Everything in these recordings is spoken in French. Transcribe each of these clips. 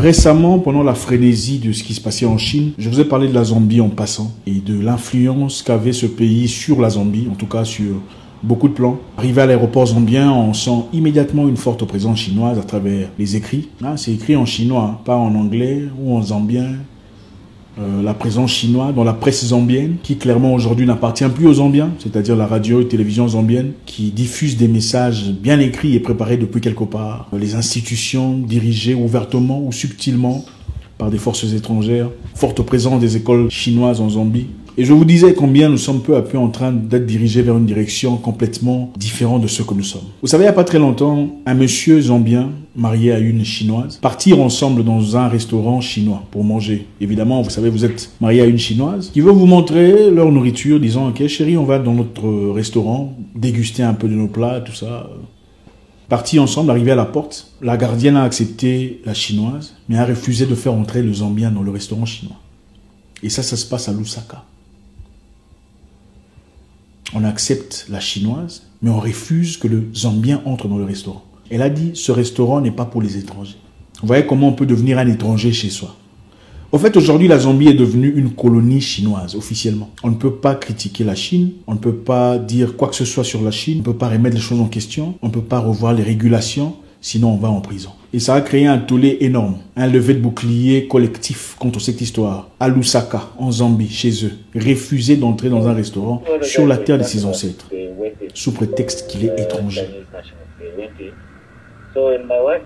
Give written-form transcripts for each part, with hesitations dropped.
Récemment, pendant la frénésie de ce qui se passait en Chine, je vous ai parlé de la Zambie en passant et de l'influence qu'avait ce pays sur la Zambie, en tout cas sur beaucoup de plans. Arrivé à l'aéroport zambien, on sent immédiatement une forte présence chinoise à travers les écrits. C'est écrit en chinois, pas en anglais ou en zambien. La présence chinoise dans la presse zambienne, qui clairement aujourd'hui n'appartient plus aux Zambiens, c'est-à-dire la radio et télévision zambienne, qui diffuse des messages bien écrits et préparés depuis quelque part. Les institutions dirigées ouvertement ou subtilement par des forces étrangères, forte présence des écoles chinoises en Zambie. Et je vous disais combien nous sommes peu à peu en train d'être dirigés vers une direction complètement différente de ce que nous sommes. Vous savez, il n'y a pas très longtemps, un monsieur zambien marié à une chinoise partirent ensemble dans un restaurant chinois pour manger. Évidemment, vous savez, vous êtes marié à une chinoise qui veut vous montrer leur nourriture, disant « Ok, chérie, on va dans notre restaurant déguster un peu de nos plats, tout ça. » Partis ensemble, arrivés à la porte, la gardienne a accepté la chinoise, mais a refusé de faire entrer le zambien dans le restaurant chinois. Et ça se passe à Lusaka. On accepte la chinoise, mais on refuse que le zambien entre dans le restaurant. Elle a dit, ce restaurant n'est pas pour les étrangers. Vous voyez comment on peut devenir un étranger chez soi. Au fait, aujourd'hui, la Zambie est devenue une colonie chinoise, officiellement. On ne peut pas critiquer la Chine, on ne peut pas dire quoi que ce soit sur la Chine, on ne peut pas remettre les choses en question, on ne peut pas revoir les régulations, sinon on va en prison. Et ça a créé un tollé énorme, un lever de bouclier collectif contre cette histoire. À Lusaka, en Zambie, chez eux, refusé d'entrer dans un restaurant sur la terre de ses ancêtres, sous prétexte qu'il est étranger.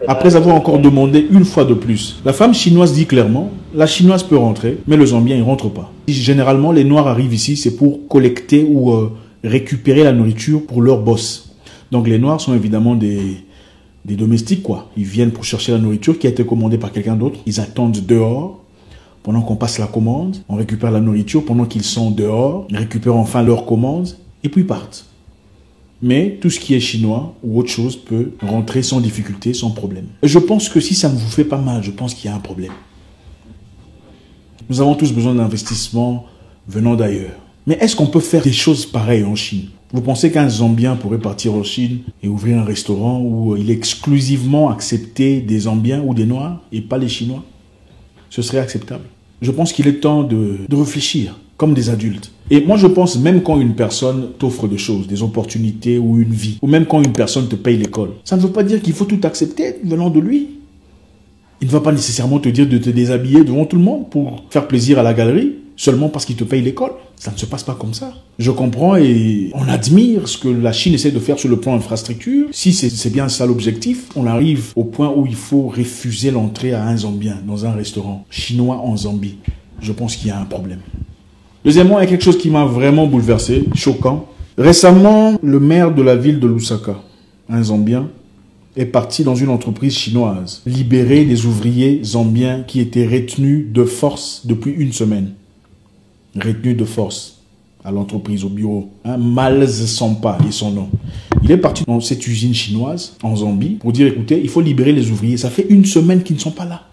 Après avoir encore demandé une fois de plus, la femme chinoise dit clairement, la chinoise peut rentrer, mais le zambien il rentre pas. Généralement, les noirs arrivent ici, c'est pour collecter ou récupérer la nourriture pour leur boss. Donc les noirs sont évidemment des domestiques, quoi. Ils viennent pour chercher la nourriture qui a été commandée par quelqu'un d'autre. Ils attendent dehors pendant qu'on passe la commande. On récupère la nourriture pendant qu'ils sont dehors. Ils récupèrent enfin leur commande et puis partent. Mais tout ce qui est chinois ou autre chose peut rentrer sans difficulté, sans problème. Et je pense que si ça ne vous fait pas mal, je pense qu'il y a un problème. Nous avons tous besoin d'investissements venant d'ailleurs. Mais est-ce qu'on peut faire des choses pareilles en Chine? Vous pensez qu'un Zambien pourrait partir en Chine et ouvrir un restaurant où il est exclusivement accepté des Zambiens ou des Noirs et pas les Chinois? Ce serait acceptable. Je pense qu'il est temps de réfléchir comme des adultes. Et moi, je pense même quand une personne t'offre des choses, des opportunités ou une vie, ou même quand une personne te paye l'école, ça ne veut pas dire qu'il faut tout accepter venant de lui. Il ne va pas nécessairement te dire de te déshabiller devant tout le monde pour faire plaisir à la galerie, seulement parce qu'il te paye l'école. Ça ne se passe pas comme ça. Je comprends et on admire ce que la Chine essaie de faire sur le plan infrastructure. Si c'est bien ça l'objectif, on arrive au point où il faut refuser l'entrée à un Zambien dans un restaurant chinois en Zambie. Je pense qu'il y a un problème. Deuxièmement, il y a quelque chose qui m'a vraiment bouleversé, choquant. Récemment, le maire de la ville de Lusaka, un Zambien, est parti dans une entreprise chinoise, libérer des ouvriers zambiens qui étaient retenus de force depuis une semaine. Retenus de force à l'entreprise, au bureau. Malz Sampa est son nom. Il est parti dans cette usine chinoise, en Zambie, pour dire, écoutez, il faut libérer les ouvriers. Ça fait une semaine qu'ils ne sont pas là.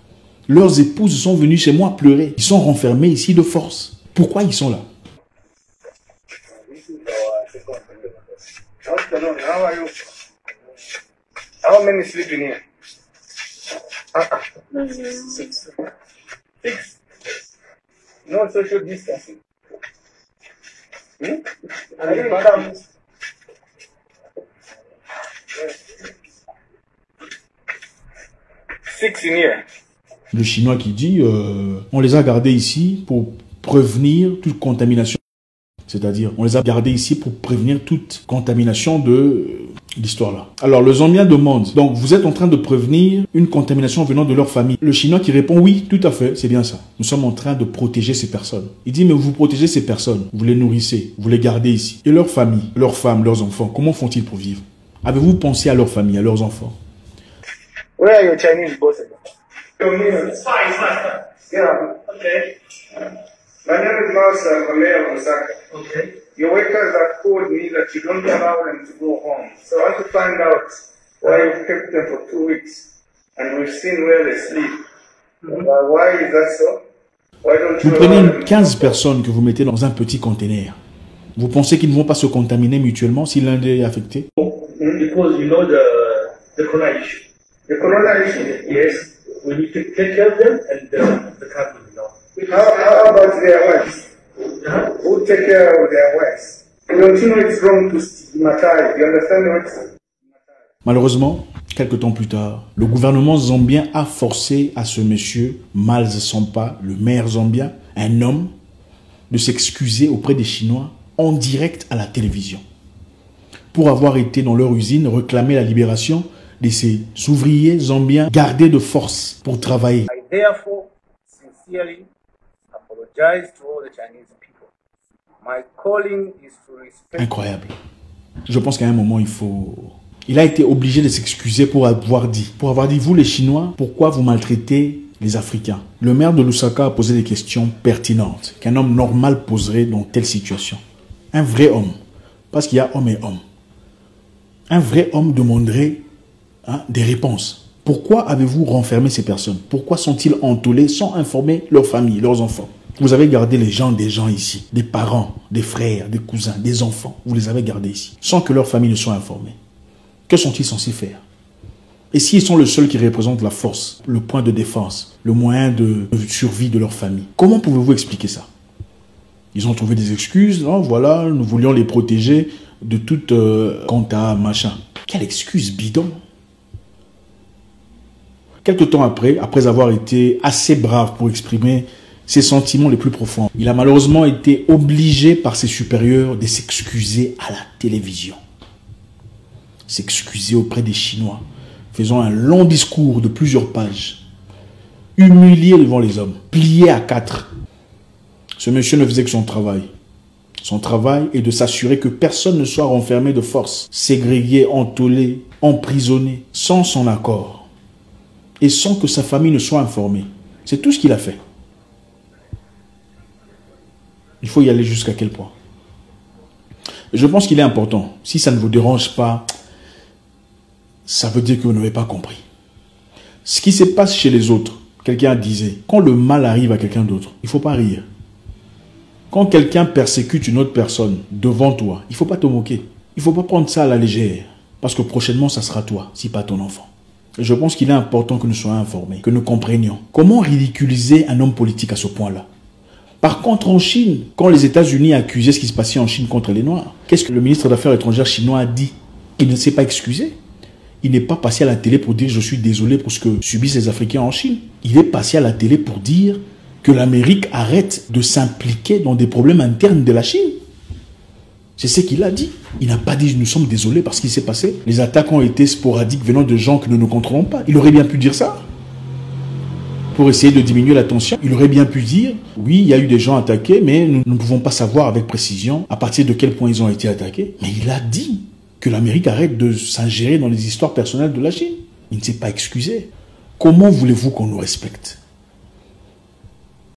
Leurs épouses sont venues chez moi pleurer. Ils sont renfermés ici de force. Pourquoi ils sont là? How many sleep in here? Six. No social distancing. And then comes. Six in here. Le Chinois qui dit, on les a gardés ici pour prévenir toute contamination. C'est-à-dire, on les a gardés ici pour prévenir toute contamination de l'histoire là. Alors, le Zambien demande, donc vous êtes en train de prévenir une contamination venant de leur famille. Le Chinois qui répond, oui, tout à fait, c'est bien ça. Nous sommes en train de protéger ces personnes. Il dit, mais vous protégez ces personnes, vous les nourrissez, vous les gardez ici. Et leur famille, leurs femmes, leurs enfants, comment font-ils pour vivre? Avez-vous pensé à leur famille, à leurs enfants? Where are your Chinese bosses? It's fine, it's fine. Yeah. Okay. My name is Mausa, I'm mayor of Osaka. Okay. Your workers have told me that you don't allow them to go home. So I want to find out why you kept them for 2 weeks. And we've seen where they sleep. Why is that so? Why don't you Vous prenez 15 personnes que vous mettez dans un petit conteneur. Vous pensez qu'ils ne vont pas se contaminer mutuellement si l'un d'eux est affecté? Because you know the corona issue. The corona issue? Yes. we need to take care of them and the country will know. How about their wives? Who take care of their wives? Don't you know it's wrong to stigmatize? You understand what? Malheureusement, quelques temps plus tard, le gouvernement zambien a forcé à ce monsieur, Miles Sampa, le maire zambien, un homme, de s'excuser auprès des Chinois en direct à la télévision pour avoir été dans leur usine réclamer la libération de ces ouvriers zambiens gardés de force pour travailler. I therefore sincerely apologize to all the Chinese people. My calling is to respect. Incroyable. Je pense qu'à un moment, il a été obligé de s'excuser pour avoir dit, vous les Chinois, pourquoi vous maltraitez les Africains? Le maire de Lusaka a posé des questions pertinentes qu'un homme normal poserait dans telle situation. Un vrai homme, parce qu'il y a homme et homme. Un vrai homme demanderait des réponses. Pourquoi avez-vous renfermé ces personnes? Pourquoi sont-ils entolés sans informer leur famille, leurs enfants? Vous avez gardé des gens ici, des parents, des frères, des cousins, des enfants. Vous les avez gardés ici, sans que leur famille ne soit informée. Que sont-ils censés faire? Et s'ils sont le seul qui représente la force, le point de défense, le moyen de survie de leur famille, comment pouvez-vous expliquer ça? Ils ont trouvé des excuses, non, voilà, nous voulions les protéger de toute compta, machin. Quelle excuse bidon! Quelque temps après avoir été assez brave pour exprimer ses sentiments les plus profonds, il a malheureusement été obligé par ses supérieurs de s'excuser à la télévision. S'excuser auprès des Chinois, faisant un long discours de plusieurs pages, humilié devant les hommes, plié à 4. Ce monsieur ne faisait que son travail. Son travail est de s'assurer que personne ne soit renfermé de force, ségrégué, entolé, emprisonné, sans son accord, et sans que sa famille ne soit informée. C'est tout ce qu'il a fait. Il faut y aller jusqu'à quel point? Je pense qu'il est important. Si ça ne vous dérange pas, ça veut dire que vous n'avez pas compris. Ce qui se passe chez les autres, quelqu'un disait, quand le mal arrive à quelqu'un d'autre, il ne faut pas rire. Quand quelqu'un persécute une autre personne devant toi, il ne faut pas te moquer. Il ne faut pas prendre ça à la légère. Parce que prochainement, ça sera toi, si pas ton enfant. Et je pense qu'il est important que nous soyons informés, que nous comprenions. Comment ridiculiser un homme politique à ce point-là? Par contre, en Chine, quand les États-Unis accusaient ce qui se passait en Chine contre les Noirs, qu'est-ce que le ministre des Affaires étrangères chinois a dit? Il ne s'est pas excusé. Il n'est pas passé à la télé pour dire « je suis désolé pour ce que subissent les Africains en Chine ». Il est passé à la télé pour dire que l'Amérique arrête de s'impliquer dans des problèmes internes de la Chine. C'est ce qu'il a dit. Il n'a pas dit « nous sommes désolés parce qu'il s'est passé ». Les attaques ont été sporadiques venant de gens que nous ne contrôlons pas. Il aurait bien pu dire ça. Pour essayer de diminuer la tension, il aurait bien pu dire « oui, il y a eu des gens attaqués, mais nous ne pouvons pas savoir avec précision à partir de quel point ils ont été attaqués ». Mais il a dit que l'Amérique arrête de s'ingérer dans les histoires personnelles de la Chine. Il ne s'est pas excusé. Comment voulez-vous qu'on nous respecte?